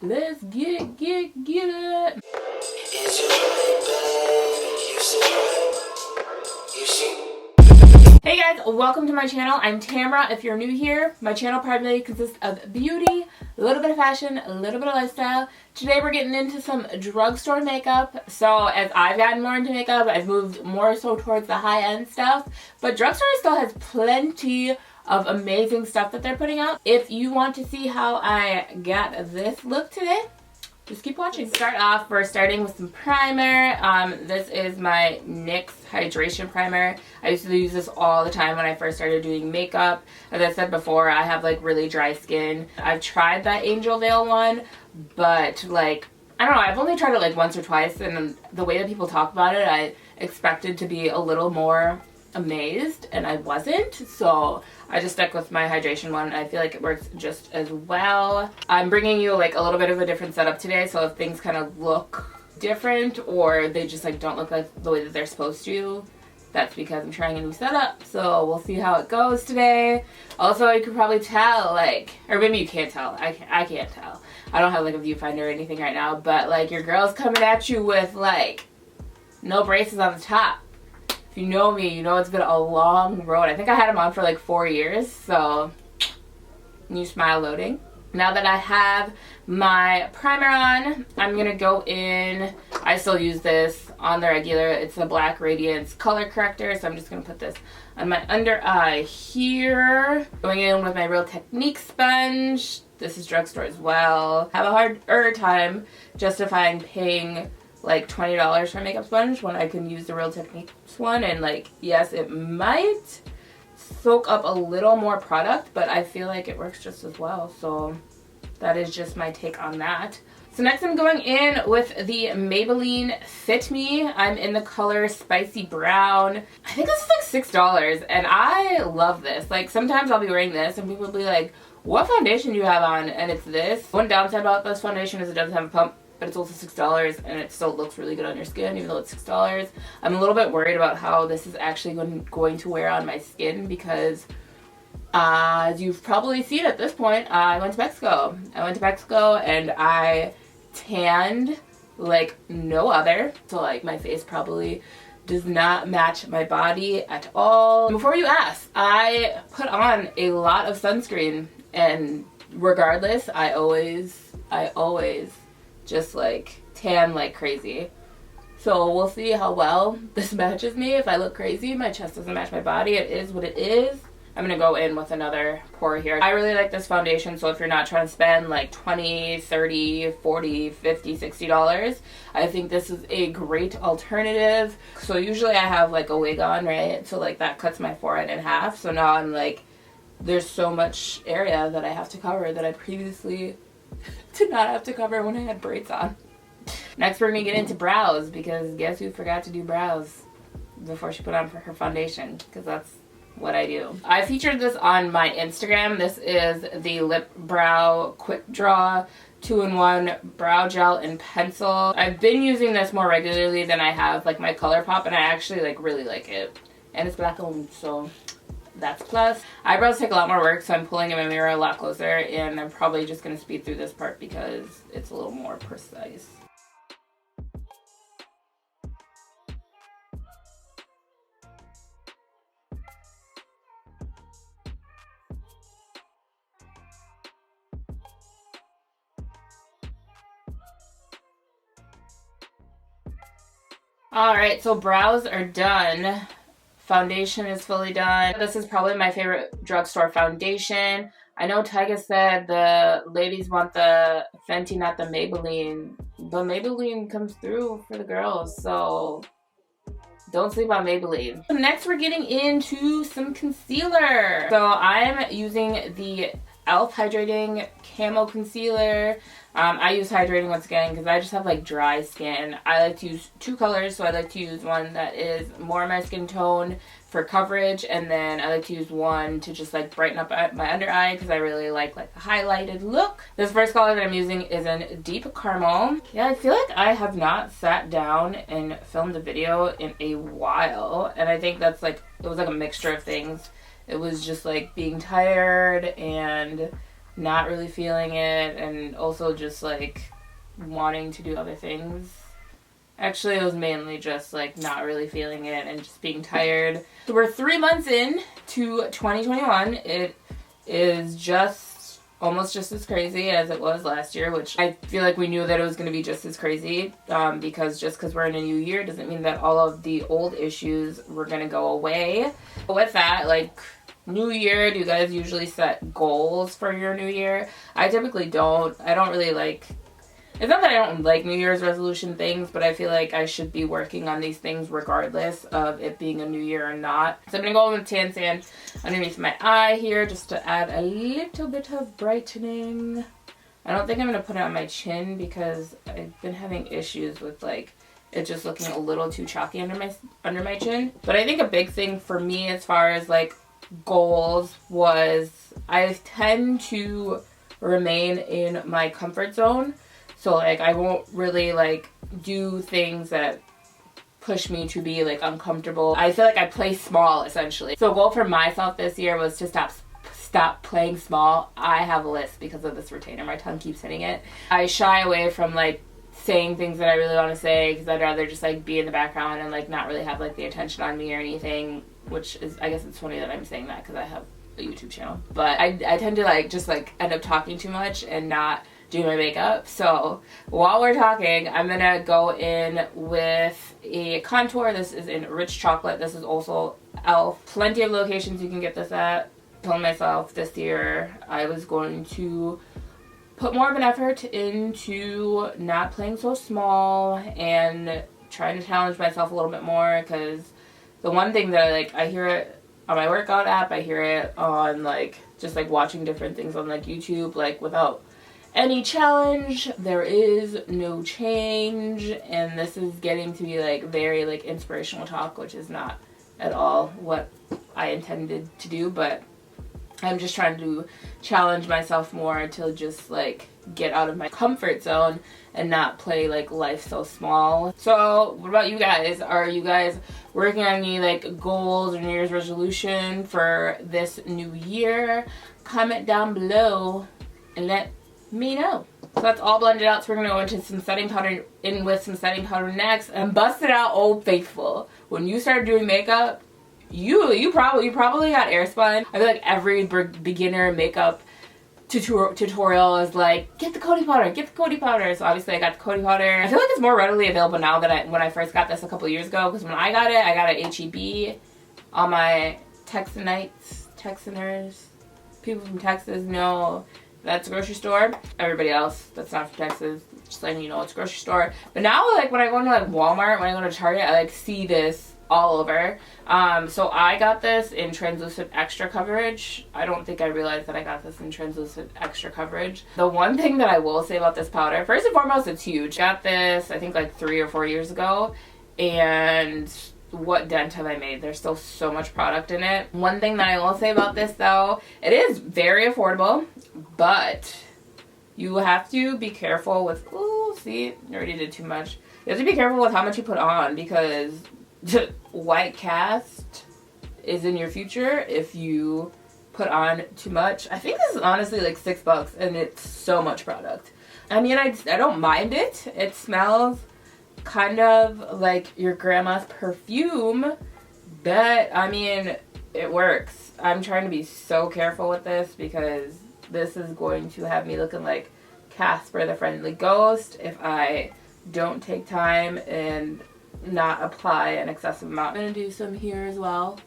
Let's get it. Hey guys, welcome to my channel. I'm Tamara. If you're new here, my channel primarily consists of beauty, a little bit of fashion, a little bit of lifestyle. Today we're getting into some drugstore makeup. So as I've gotten more into makeup, I've moved more so towards the high-end stuff. But drugstore still has plenty of amazing stuff that they're putting out. If you want to see how I got this look today, just keep watching. Start off, we're starting with some primer. This is my Nyx Hydration Primer. I used to use this all the time when I first started doing makeup. As I said before, I have like really dry skin. I've tried that Angel Veil one, but like, I don't know, I've only tried it like once or twice, and the way that people talk about it, I expected to be a little more amazed, and I wasn't, so I just stuck with my hydration one. I feel like it works just as well. I'm bringing you like a little bit of a different setup today, so if things kind of look different or they just like don't look like the way that they're supposed to, that's because I'm trying a new setup, so we'll see how it goes today. Also, you could probably tell, like, or maybe you can't tell, I can't tell. I don't have like a viewfinder or anything right now, but like your girl's coming at you with like no braces on the top. If you know me, you know it's been a long road. I think I had them on for like 4 years, so new smile loading. Now that I have my primer on, I'm going to go in. I still use this on the regular. It's a black Radiance color corrector, so I'm just going to put this on my under eye here. Going in with my Real Technique sponge. This is drugstore as well. I have a harder time justifying paying like $20 for a makeup sponge when I can use the Real Techniques one, and like, yes, it might soak up a little more product, but I feel like it works just as well. So that is just my take on that. So next I'm going in with the Maybelline Fit Me. I'm in the color Spicy Brown. I think this is like $6, and I love this. Like, sometimes I'll be wearing this and people will be like, what foundation do you have on? And it's this. One downside about this foundation is it doesn't have a pump, but it's also $6, and it still looks really good on your skin even though it's $6. I'm a little bit worried about how this is actually going to wear on my skin because as you've probably seen at this point, I went to Mexico. And I tanned like no other. So like my face probably does not match my body at all. Before you ask, I put on a lot of sunscreen, and regardless, I always just like tan like crazy. So we'll see how well this matches me. If I look crazy, my chest doesn't match my body, it is what it is. I'm gonna go in with another pour here. I really like this foundation, so if you're not trying to spend like $20, $30, $40, $50, $60, I think this is a great alternative. So usually I have like a wig on, right? So like that cuts my forehead in half. So now I'm like, there's so much area that I have to cover that I previously did not have to cover when I had braids on. Next we're gonna get into brows, because guess who forgot to do brows before she put on her foundation, because that's what I do. I featured this on my Instagram. This is the Lip Brow Quick Draw 2-in-1 brow gel and pencil. I've been using this more regularly than I have like my Colourpop, and I actually like really like it, and it's black owned, so that's plus. Eyebrows take a lot more work, so I'm pulling in my mirror a lot closer, and I'm probably just going to speed through this part because it's a little more precise. Alright, so brows are done. Foundation is fully done. This is probably my favorite drugstore foundation. I know Tyga said the ladies want the Fenty, not the Maybelline, but Maybelline comes through for the girls, so don't sleep on Maybelline. Next we're getting into some concealer. So I'm using the e.l.f. Hydrating Camo Concealer. I use Hydrating once again because I just have like dry skin. I like to use two colors, so I like to use one that is more my skin tone for coverage, and then I like to use one to just like brighten up my under eye because I really like a highlighted look. This first color that I'm using is in Deep Caramel. Yeah, I feel like I have not sat down and filmed a video in a while, and I think that's like, it was like a mixture of things. It was just like being tired and not really feeling it, and also just like wanting to do other things. Actually, it was mainly just like not really feeling it and just being tired. So we're 3 months in to 2021. It is just almost just as crazy as it was last year, which I feel like we knew that it was going to be just as crazy, because just because we're in a new year doesn't mean that all of the old issues were going to go away. But with that, like, new year, do you guys usually set goals for your new year? I typically don't. I don't really like... It's not that I don't like New Year's resolution things, but I feel like I should be working on these things regardless of it being a new year or not. So I'm going to go in with tan sand underneath my eye here just to add a little bit of brightening. I don't think I'm going to put it on my chin because I've been having issues with like it just looking a little too chalky under my chin. But I think a big thing for me as far as like goals was I tend to remain in my comfort zone. So, like, I won't really, like, do things that push me to be, like, uncomfortable. I feel like I play small, essentially. So, a goal for myself this year was to stop playing small. I have a list because of this retainer. My tongue keeps hitting it. I shy away from, like, saying things that I really want to say because I'd rather just, like, be in the background and, like, not really have, like, the attention on me or anything, which is, I guess it's funny that I'm saying that because I have a YouTube channel. But I tend to, like, just, like, end up talking too much and not do my makeup. So while we're talking, I'm gonna go in with a contour. This is in Rich Chocolate. This is also e.l.f. Plenty of locations you can get this at. I told myself this year I was going to put more of an effort into not playing so small and trying to challenge myself a little bit more, because the one thing that I hear it on my workout app, I hear it on like just like watching different things on like YouTube, like without any challenge, there is no change. And this is getting to be like very like inspirational talk, which is not at all what I intended to do, but I'm just trying to challenge myself more to just like get out of my comfort zone and not play like life so small. So what about you guys? Are you guys working on any like goals or New Year's resolution for this new year? Comment down below and let me know. So that's all blended out, so we're gonna go into some setting powder, with some setting powder next, and bust it out, Old Faithful. When you start doing makeup, you probably got Airspun. I feel like every beginner makeup tutorial is like, get the Coty powder, get the Coty powder. So obviously I got the Coty powder. I feel like it's more readily available now than when I first got this a couple years ago, because when I got it at HEB. All my Texaners, people from Texas know that's a grocery store. Everybody else that's not from Texas, just letting you know it's a grocery store. But now, like, when I go into like Walmart, when I go to Target, I like see this all over. So I got this in translucent extra coverage. I don't think I realized that I got this in translucent extra coverage. The one thing that I will say about this powder, first and foremost, it's huge. Got this, I think, like 3 or 4 years ago, and what dent have I made? There's still so much product in it. One thing that I will say about this though, it is very affordable, but you have to be careful with, ooh, see, I already did too much. You have to be careful with how much you put on, because white cast is in your future if you put on too much. I think this is honestly like $6 and it's so much product. I mean, I don't mind it. It smells kind of like your grandma's perfume, but I mean, it works. I'm trying to be so careful with this because this is going to have me looking like Casper the Friendly Ghost if I don't take time and not apply an excessive amount. I'm gonna do some here as well.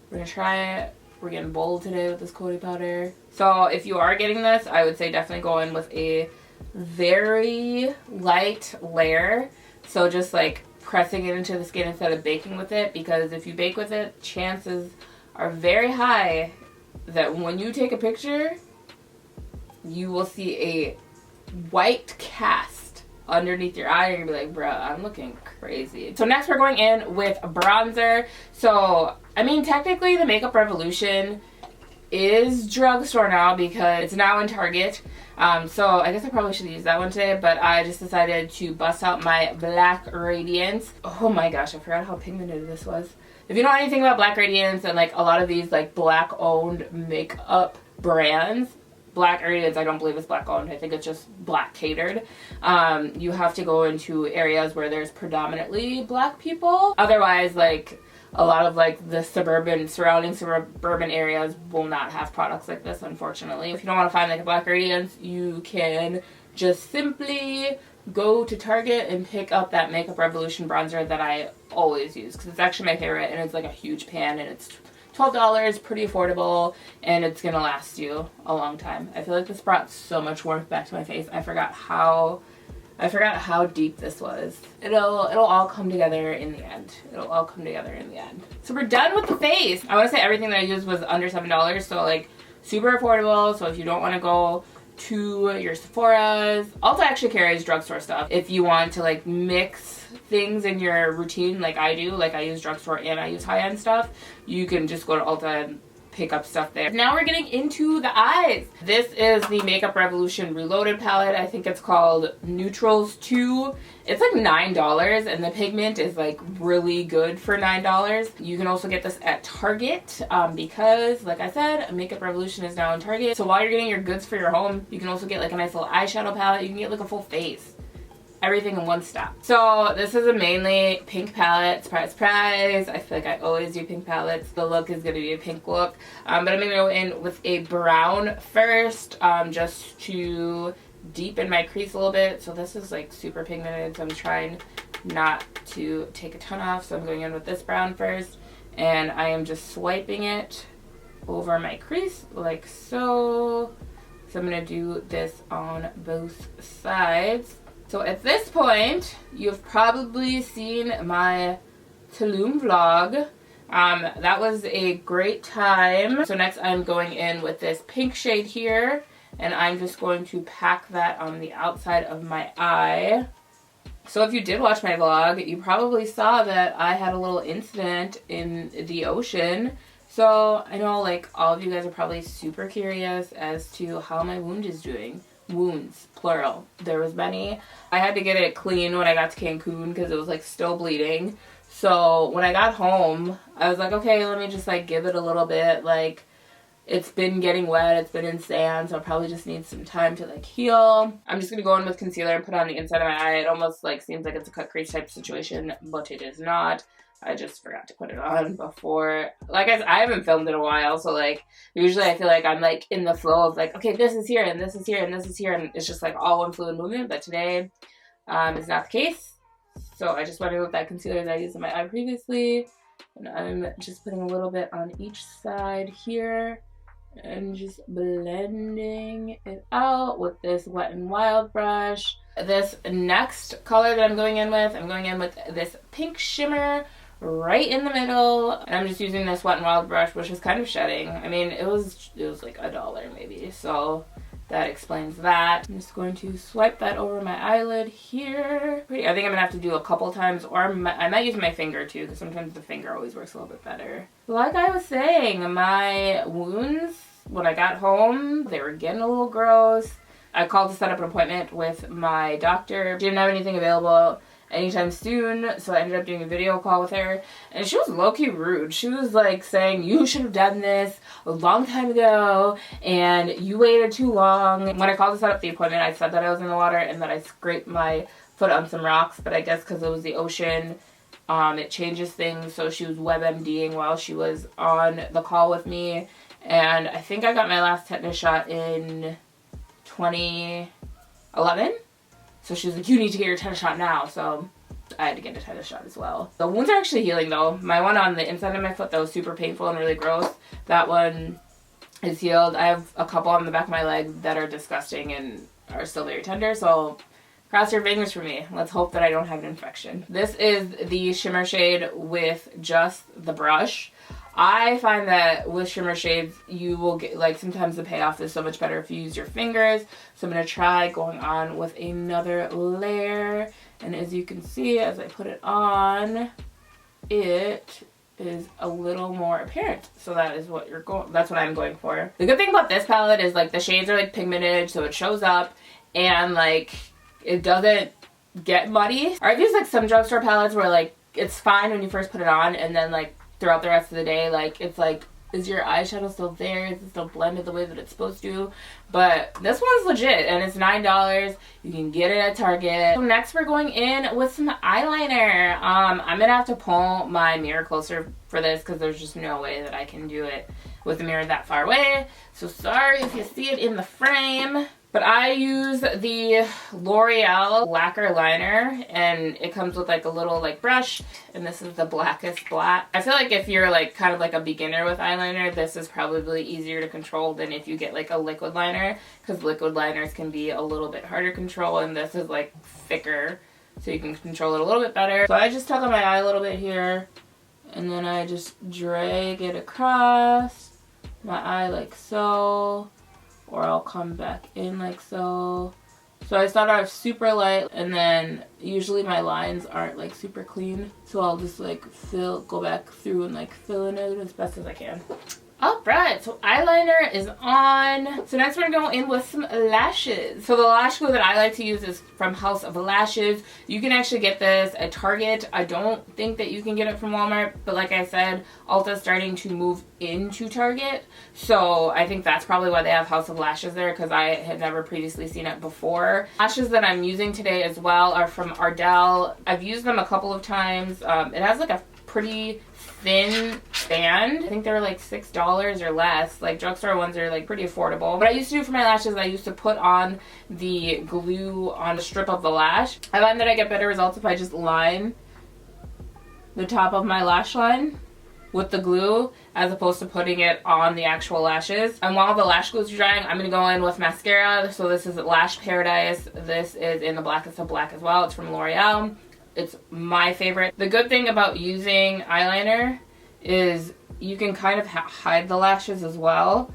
We're gonna try it. We're getting bold today with this Coty powder. So if you are getting this, I would say definitely go in with a very light layer. So just like pressing it into the skin instead of baking with it, because if you bake with it, chances are very high that when you take a picture, you will see a white cast underneath your eye and you'll be like, bruh, I'm looking crazy. So next we're going in with bronzer. So, I mean, technically the Makeup Revolution is drugstore now because it's now in Target. So I guess I probably should use that one today, but I just decided to bust out my Black Radiance. Oh my gosh, I forgot how pigmented this was. If you know anything about Black Radiance and like a lot of these like black owned makeup brands, black Radiance, I don't believe it's black owned. I think it's just black catered. You have to go into areas where there's predominantly black people. Otherwise, like, a lot of like the surrounding suburban areas will not have products like this, unfortunately. If you don't want to find like a black Radiance, you can just simply go to Target and pick up that Makeup Revolution bronzer that I always use, because it's actually my favorite, and it's like a huge pan, and it's $12, pretty affordable, and it's gonna last you a long time. I feel like this brought so much warmth back to my face. I forgot how deep this was. It'll all come together in the end. It'll all come together in the end. So we're done with the face. I want to say everything that I used was under $7, so like super affordable. So if you don't want to go to your Sephora's, Ulta actually carries drugstore stuff. If you want to like mix things in your routine like I do, like I use drugstore and I use high-end stuff, you can just go to Ulta and pick up stuff there. Now we're getting into the eyes. This is the Makeup Revolution Reloaded palette. I think it's called Newtrals 2. It's like $9, and the pigment is like really good for $9. You can also get this at Target because, like I said, Makeup Revolution is now in Target. So while you're getting your goods for your home, you can also get like a nice little eyeshadow palette. You can get like a full face. Everything in one stop. So this is a mainly pink palette. Surprise, surprise. I feel like I always do pink palettes. The look is going to be a pink look. But I'm going to go in with a brown first, just to deepen my crease a little bit. So this is like super pigmented, so I'm trying not to take a ton off. So I'm going in with this brown first, and I am just swiping it over my crease like so. So I'm going to do this on both sides. So at this point, you've probably seen my Tulum vlog. That was a great time. So next I'm going in with this pink shade here, and I'm just going to pack that on the outside of my eye. So if you did watch my vlog, you probably saw that I had a little incident in the ocean. So I know like all of you guys are probably super curious as to how my wound is doing. Wounds, plural. There was many. I had to get it clean when I got to Cancun because it was like still bleeding. So when I got home, I was like, okay, let me just like give it a little bit. Like, it's been getting wet, it's been in sand, so I probably just need some time to like heal. I'm just gonna go in with concealer and put it on the inside of my eye. It almost like seems like it's a cut crease type situation, but it is not. I just forgot to put it on before. Like I haven't filmed in a while, so like usually I feel like I'm like in the flow of like, okay, this is here and this is here and this is here, and it's just like all one fluid movement. But today is not the case. So I just went in with that concealer that I used in my eye previously, and I'm just putting a little bit on each side here and just blending it out with this Wet n Wild brush. This next color that I'm going in with this pink shimmer right in the middle, and I'm just using this Wet n Wild brush, which is kind of shedding. I mean, it was like $1 maybe, so that explains that. I'm just going to swipe that over my eyelid here. I think I'm gonna have to do a couple times, or I might use my finger too, because sometimes the finger always works a little bit better. Like I was saying, my wounds, when I got home, they were getting a little gross. I called to set up an appointment with my doctor. She didn't have anything available anytime soon, so I ended up doing a video call with her, and she was low-key rude. She was like saying, you should have done this a long time ago, and you waited too long. When I called to set up the appointment, I said that I was in the water and that I scraped my foot on some rocks, but I guess because it was the ocean, it changes things. So she was WebMDing while she was on the call with me, and I think I got my last tetanus shot in 2011. So she was like, you need to get your tetanus shot now. So I had to get a tetanus shot as well. The wounds are actually healing though. My one on the inside of my foot that was super painful and really gross, that one is healed. I have a couple on the back of my leg that are disgusting and are still very tender. So cross your fingers for me. Let's hope that I don't have an infection. This is the shimmer shade with just the brush. I find that with shimmer shades, you will get, like, sometimes the payoff is so much better if you use your fingers. So I'm going to try going on with another layer. And as you can see, as I put it on, it is a little more apparent. So that is what that's what I'm going for. The good thing about this palette is, like, the shades are, like, pigmented, so it shows up and, like, it doesn't get muddy. Or I've used, like, some drugstore palettes where, like, it's fine when you first put it on, and then, like, throughout the rest of the day, like, it's like is your eyeshadow still there? Is it still blended the way that it's supposed to? But this one's legit, and it's $9. You can get it at Target. So next we're going in with some eyeliner. I'm gonna have to pull my mirror closer for this because there's just no way that I can do it with the mirror that far away. So sorry if you see it in the frame. But I use the L'Oreal lacquer liner, and it comes with like a little like brush, and this is the blackest black. I feel like if you're like kind of like a beginner with eyeliner, this is probably easier to control than if you get like a liquid liner, because liquid liners can be a little bit harder to control, and this is like thicker, so you can control it a little bit better. So I just tug on my eye a little bit here, and then I just drag it across my eye like so. Or I'll come back in like so. So I start off super light, and then usually my lines aren't like super clean. So I'll just like go back through and like fill in it as best as I can. Alright, so eyeliner is on. So next we're gonna go in with some lashes. So the lash glue that I like to use is from House of Lashes. You can actually get this at Target. I don't think that you can get it from Walmart, but like I said, Ulta's starting to move into Target. So I think that's probably why they have House of Lashes there, because I had never previously seen it before. Lashes that I'm using today as well are from Ardell. I've used them a couple of times. It has like a pretty thin band. I think they were like $6 or less. Like drugstore ones are like pretty affordable. What I used to do for my lashes, I used to put on the glue on the strip of the lash. I find that I get better results if I just line the top of my lash line with the glue as opposed to putting it on the actual lashes. And while the lash glue is drying, I'm going to go in with mascara. So this is Lash Paradise. This is in the blackest of black as well. It's from L'Oreal. It's my favorite. The good thing about using eyeliner is you can kind of hide the lashes as well.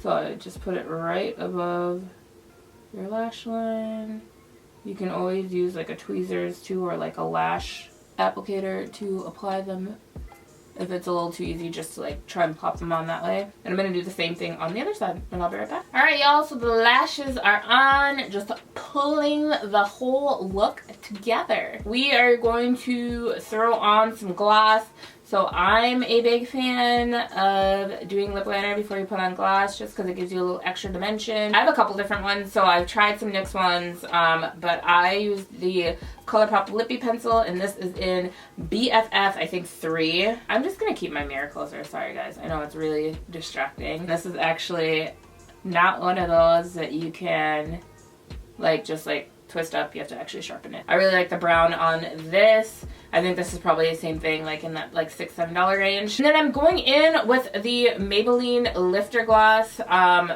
So I just put it right above your lash line. You can always use like a tweezers too, or like a lash applicator to apply them if it's a little too easy, just to like try and pop them on that way. And I'm gonna do the same thing on the other side, and I'll be right back. All right, y'all, so the lashes are on, just pulling the whole look together. We are going to throw on some gloss. So I'm a big fan of doing lip liner before you put on gloss, just because it gives you a little extra dimension. I have a couple different ones, so I've tried some NYX ones, but I use the Colourpop Lippie Pencil, and this is in BFF, I think 3. I'm just going to keep my mirror closer. Sorry, guys. I know it's really distracting. This is actually not one of those that you can, like, just, like, twist up. You have to actually sharpen it. I really like the brown on this. I think this is probably the same thing, like in that like $6-7 range. And then I'm going in with the Maybelline Lifter Gloss.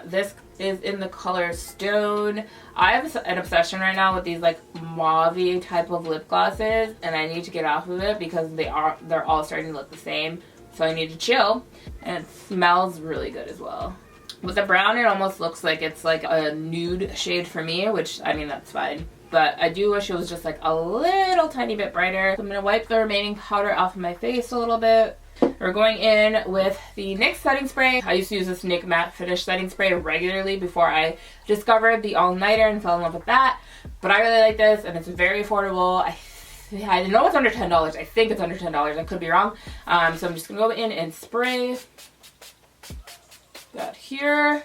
This is in the color Stone. I have an obsession right now with these like mauve-y type of lip glosses, and I need to get off of it because they're all starting to look the same. So I need to chill. And it smells really good as well. With the brown, it almost looks like it's like a nude shade for me, which, I mean, that's fine. But I do wish it was just like a little tiny bit brighter. So I'm going to wipe the remaining powder off of my face a little bit. We're going in with the NYX Setting Spray. I used to use this NYX Matte Finish Setting Spray regularly before I discovered the All-Nighter and fell in love with that. But I really like this, and it's very affordable. I know it's under $10. I think it's under $10. I could be wrong. So I'm just going to go in and spray that here.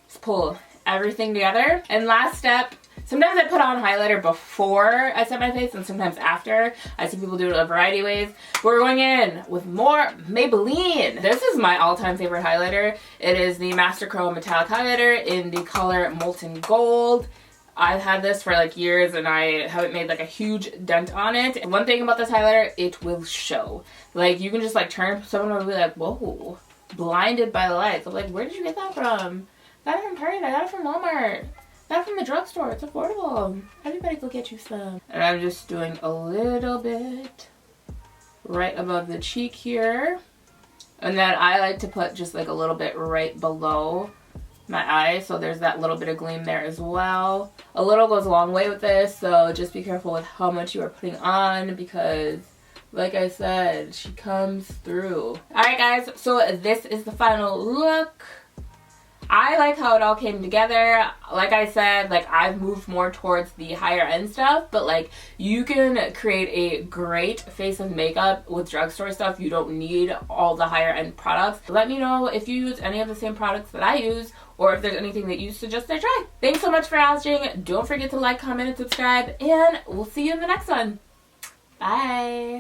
Just pull everything together. And last step, sometimes I put on highlighter before I set my face and sometimes after. I see people do it a variety of ways. But we're going in with more Maybelline. This is my all-time favorite highlighter. It is the Master Chrome Metallic Highlighter in the color Molten Gold. I've had this for like years and I haven't made like a huge dent on it. And one thing about this highlighter, it will show. Like you can just like turn, someone will be like, whoa, blinded by the lights. I'm like, where did you get that from? I got it from Target, I got it from Walmart. Not from the drugstore, it's affordable. Everybody go get you some. And I'm just doing a little bit right above the cheek here. And then I like to put just like a little bit right below my eye, so there's that little bit of gleam there as well. A little goes a long way with this, so just be careful with how much you are putting on because, like I said, she comes through. Alright guys, so this is the final look. I like how it all came together. Like I said, like I've moved more towards the higher end stuff, but like you can create a great face of makeup with drugstore stuff. You don't need all the higher end products. Let me know if you use any of the same products that I use, or if there's anything that you suggest I try. Thanks so much for watching. Don't forget to like, comment, and subscribe, and we'll see you in the next one. Bye.